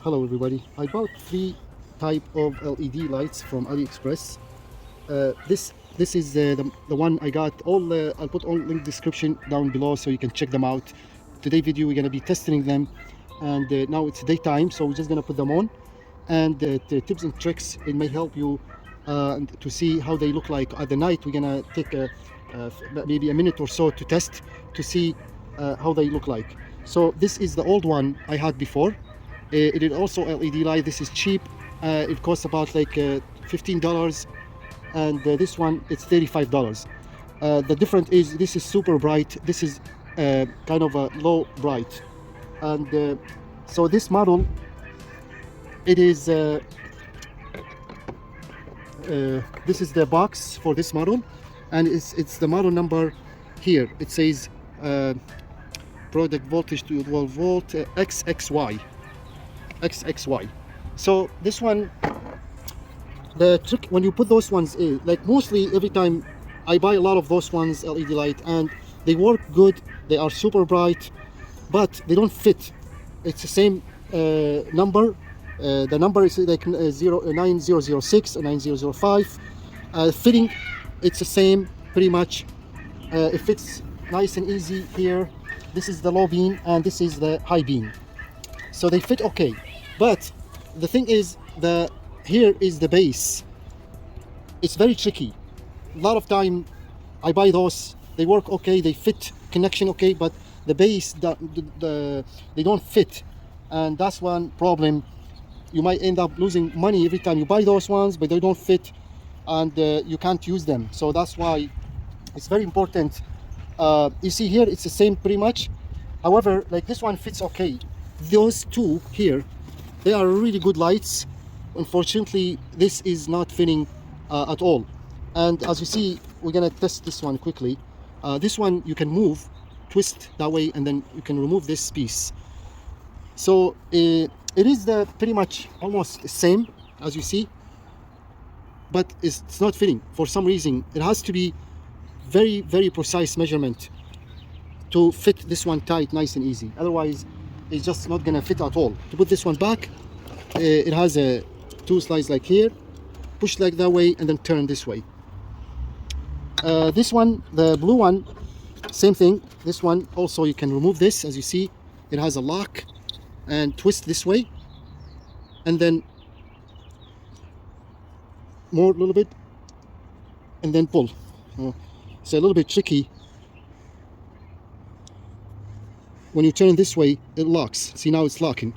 Hello everybody. I bought three type of LED lights from AliExpress. This is the one I got. I'll put all link description down below so you can check them out. Today video we're gonna be testing them, and now it's daytime, so we're just gonna put them on. And the tips and tricks, it may help you to see how they look like at the night. We're gonna take maybe a minute or so to test to see how they look like. So this is the old one I had before. It is also LED light. This is cheap. It costs about like $15, and this one it's $35. The difference is this is super bright. This is kind of a low bright, and so this model, it is this is the box for this model, and it's the model number here. It says product voltage to 12 volt XXY. So this one, the trick when you put those ones in, like mostly every time I buy a lot of those ones LED light, and they work good, they are super bright, but they don't fit. It's the same number. The number is like 9006 and 9005. Fitting, it's the same pretty much. It fits nice and easy here. This is the low beam and this is the high beam, so they fit okay. But the thing is, here is the base. It's very tricky. A lot of time I buy those, they work okay, they fit connection okay, but the base, they don't fit, and that's one problem. You might end up losing money every time you buy those ones, but they don't fit, and you can't use them. So that's why it's very important. You see here, it's the same pretty much. However, like this one fits okay. Those two here, they are really good lights. Unfortunately, this is not fitting at all. And as you see, we're gonna test this one quickly. This one you can move, twist that way, and then you can remove this piece. So it is pretty much almost the same as you see, but it's not fitting for some reason. It has to be very precise measurement to fit this one tight, nice and easy. Otherwise, it's just not gonna fit at all. To put this one back, it has two slides like here, push like that way, and then turn this way. This one, the blue one, same thing. This one also, you can remove this. As you see, it has a lock, and twist this way, and then more a little bit, and then pull. It's a little bit tricky. When you turn this way, it locks. See, now it's locking.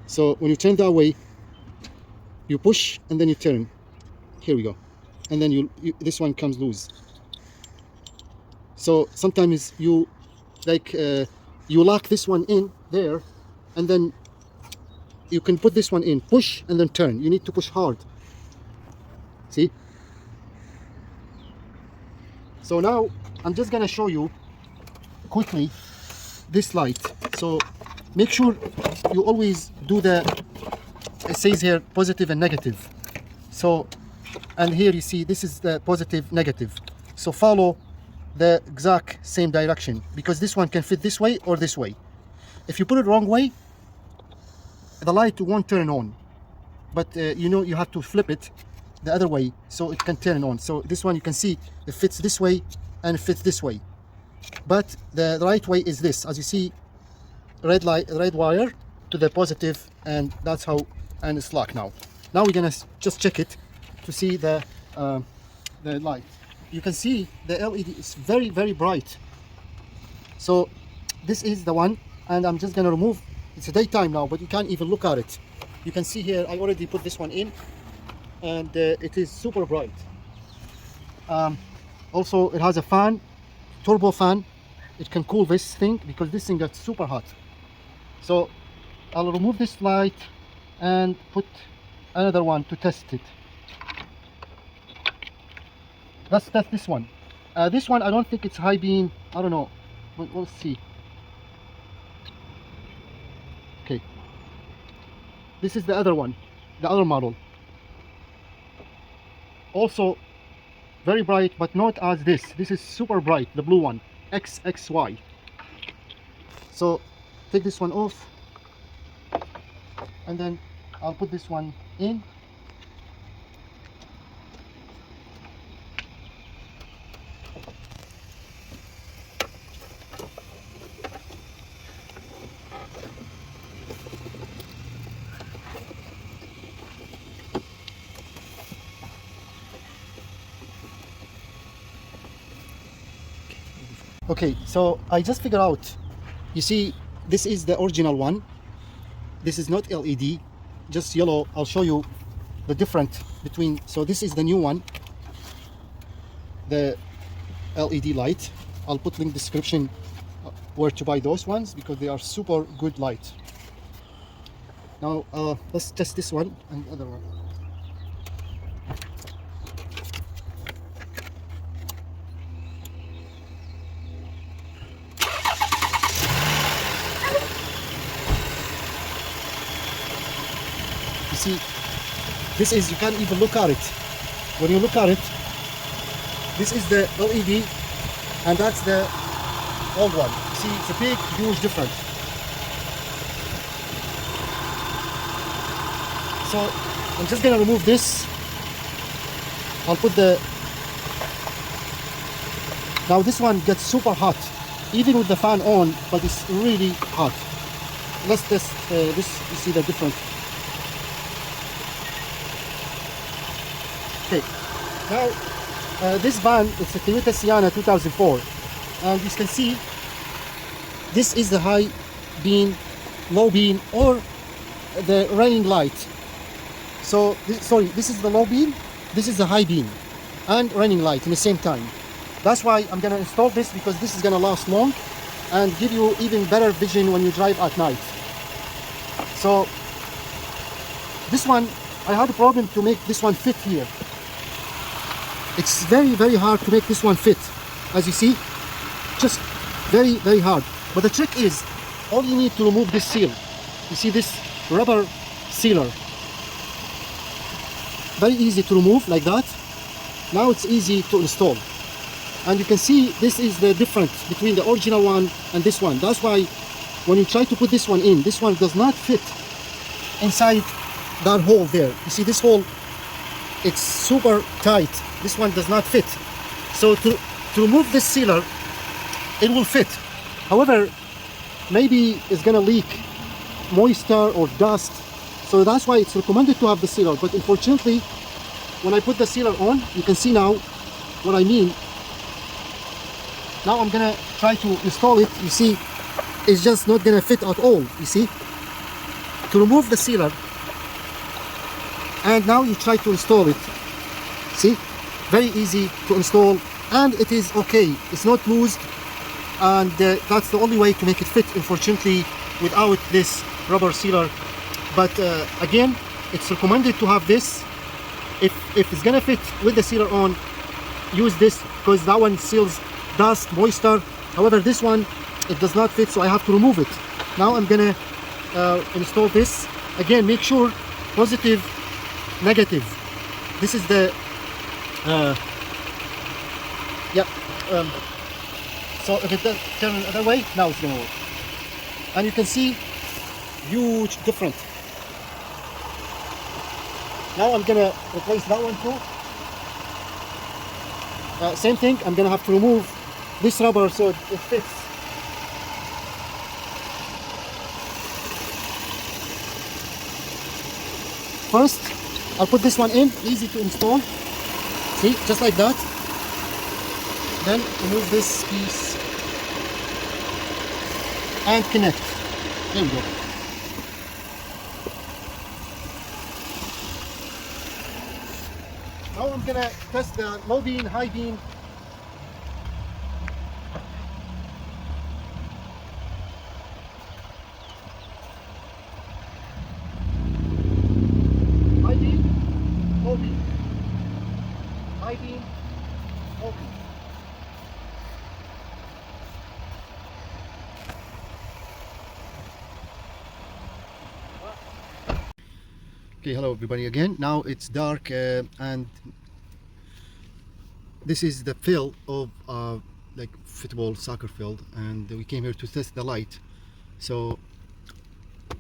So when you turn that way, you push and then you turn. Here we go. And then this one comes loose. So sometimes you lock this one in there, and then you can put this one in, push and then turn. You need to push hard. See? So now I'm just gonna show you quickly this light. So make sure you always do it says here positive and negative. So, and here you see this is the positive, negative. So follow the exact same direction, because this one can fit this way or this way. If you put it wrong way, the light won't turn on. But you have to flip it the other way so it can turn on. So this one, you can see it fits this way and it fits this way. But the right way is this. As you see, red wire to the positive, and that's how, and it's locked now. Now we're gonna just check it to see the light. You can see the LED is very bright. So this is the one, and I'm just gonna remove. It's a daytime now, but you can't even look at it. You can see here, I already put this one in, and it is super bright. Also, it has a fan, turbo fan. It can cool this thing, because this thing gets super hot. So I'll remove this light and put another one to test it. Let's test this one. This one, I don't think it's high beam. I don't know, but we'll see. Okay, this is the other one, the other model. Also very bright, but not as this. This is super bright, the blue one, XXY. So take this one off, and then I'll put this one in. Okay, so I just figured out, you see, this is the original one. This is not LED, just yellow. I'll show you the difference between. So this is the new one, the LED light. I'll put link description where to buy those ones because they are super good light. Now let's test this one and the other one. You see, this is, you can't even look at it. When you look at it, this is the LED and that's the old one. You see, it's a big, huge difference. So I'm just gonna remove this. I'll put the, now this one gets super hot, even with the fan on, but it's really hot. Let's test this, you see the difference. Okay, now this van, it's a Toyota Sienna 2004, and you can see this is the high beam, low beam, or the running light. So this is the low beam, this is the high beam and running light in the same time. That's why I'm gonna install this, because this is gonna last long and give you even better vision when you drive at night. So this one, I had a problem to make this one fit here. It's very hard to make this one fit, as you see, just very hard. But the trick is, all you need to remove this seal. You see this rubber sealer, very easy to remove like that. Now it's easy to install, and you can see this is the difference between the original one and this one. That's why when you try to put this one in, this one does not fit inside that hole there. You see this hole, it's super tight. This one does not fit. So to remove this sealer, it will fit. However, maybe it's gonna leak moisture or dust. So that's why it's recommended to have the sealer. But unfortunately, when I put the sealer on, you can see now what I mean. Now I'm gonna try to install it. You see, it's just not gonna fit at all, you see. To remove the sealer, and now you try to install it. See, very easy to install, and it is okay. It's not loose, and that's the only way to make it fit, unfortunately, without this rubber sealer. But again, it's recommended to have this. If it's gonna fit with the sealer on, use this, because that one seals dust, moisture. However, this one, it does not fit, so I have to remove it. Now I'm gonna install this. Again, make sure positive, negative. This is the so if it does turn the other way, now it's gonna work. And you can see huge difference. Now I'm gonna replace that one too. Same thing, I'm gonna have to remove this rubber so it fits. First, I'll put this one in, easy to install. See, just like that. Then remove this piece and connect. There we go. Now I'm gonna test the low beam, high beam. High beam, low beam. High beam, low beam. Okay, hello everybody again. Now it's dark and this is the field of like football soccer field, and we came here to test the light. So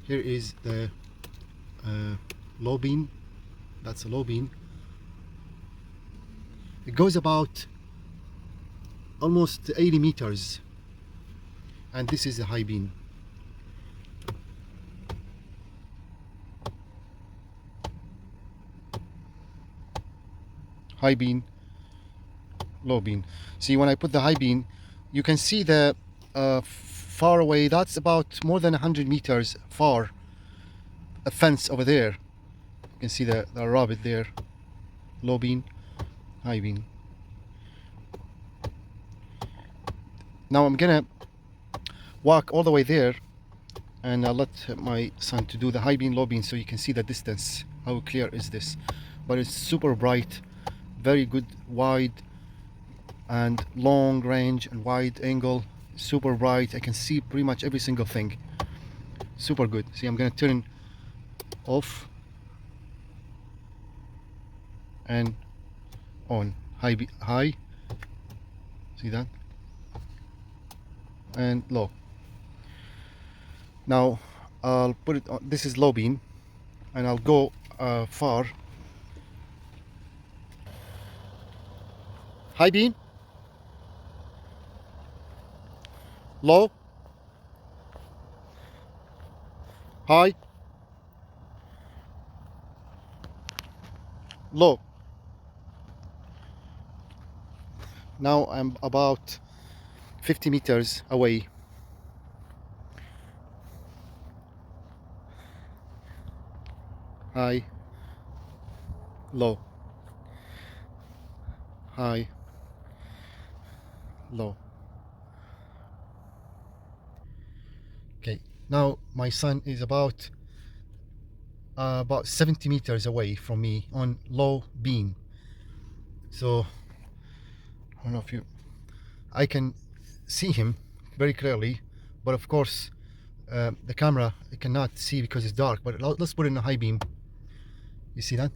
here is the low beam. That's a low beam. It goes about almost 80 meters, and this is a high beam. High beam, low beam. See, when I put the high beam, you can see the far away, that's about more than 100 meters far, a fence over there. You can see the rabbit there. Low beam, high beam. Now I'm gonna walk all the way there, and I'll let my son to do the high beam, low beam, so you can see the distance. How clear is this? But it's super bright, very good wide and long range and wide angle, super bright. I can see pretty much every single thing. Super good. See, I'm gonna turn off and on. High, see that? And low. Now I'll put it on. This is low beam, and I'll go far. High beam, low, high, low. Now I'm about 50 meters away. High, low, high, low. Okay, now my son is about 70 meters away from me on low beam. So I don't know if I can see him very clearly, but of course the camera cannot see because it's dark. But let's put it in a high beam. You see that?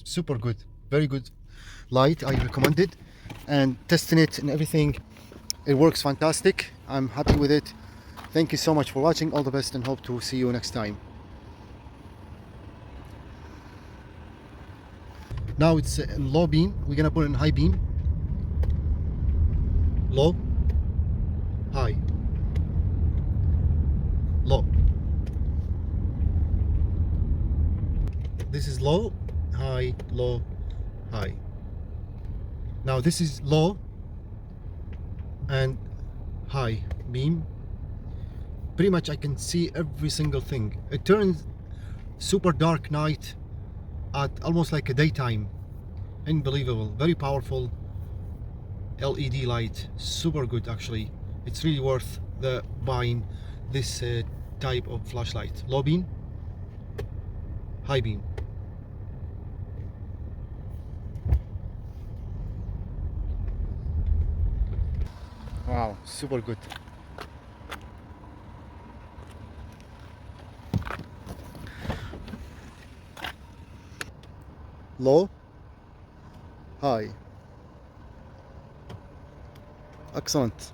Super good, very good light. I recommend it, and testing it and everything, it works fantastic. I'm happy with it. Thank you so much for watching. All the best, and hope to see you next time. Now it's low beam. We're gonna put it in high beam. Low, high, low. This is low, high, low, high. Now this is low and high beam. Pretty much I can see every single thing. It turns super dark night at almost like a daytime. Unbelievable, very powerful LED light, super good actually. It's really worth the buying this type of flashlight. Low beam, high beam. Wow, super good. Low, high. Excellent.